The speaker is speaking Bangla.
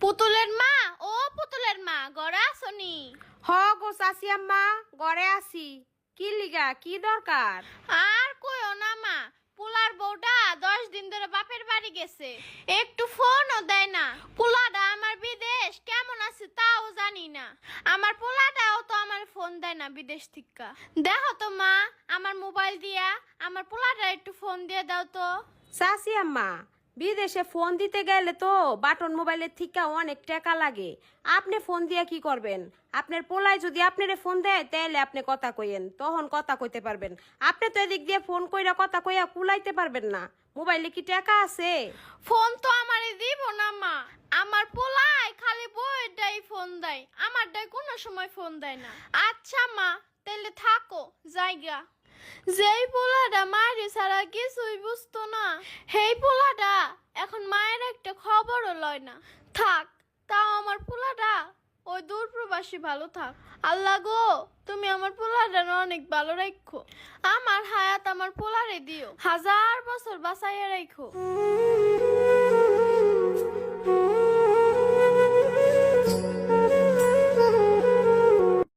পুতুলের মা, ও পুতুলের মা, ঘরে আসনি? হ গো চাচি আম্মা, ঘরে আছি। কি লিগা, কি দরকার? আর কইও না মা, পোলার বউটা 10 দিন ধরে বাপের বাড়ি গেছে, একটু ফোনও দেয় না। পোলাটা আমার বিদেশ, কেমন আছে তাও জানি না। আমার পোলাটাও তো আমার ফোন দেয় না বিদেশ থেকে। দেখো তো মা, আমার মোবাইল দিয়া আমার পোলাটা একটু ফোন দিয়ে দাও তো। চাচি আম্মা, বিদেশে ফোন দিতে গেলে তো বাটন মোবাইলের থেকে অনেক টাকা লাগে। আপনি ফোন দিয়া কি করবেন? আপনার পোলায় যদি আপনারে ফোন দেয় তাহলে আপনি কথা কইেন, তখন কথা কইতে পারবেন। আপনি তো এদিক দিয়ে ফোন কইরা কথা কইয়া কুলাইতে পারবেন না। মোবাইলে কি টাকা আছে? ফোন তো আমারে দিব না মা, আমার পোলাই খালি বউয়েরটাই ফোন দেয়, আমারটাই কোনো সময় ফোন দেয় না। আচ্ছা মা, তাহলে থাকো জায়গা। যেই পোলাটা মায়ের ছাড়া কিছুই বুঝতো না, সেই পোলাটা এখন মায়ের একটা খবরও লয় না। থাক, তাও আমার পোলাটা ওই দূর প্রবাসী ভালো থাক। আল্লাহ গো, তুমি আমার পোলাটা অনেক ভালো রাখো। আমার হায়াত আমার পোলারে দিও, 1000 বছর বাঁচাইয়া রাখো।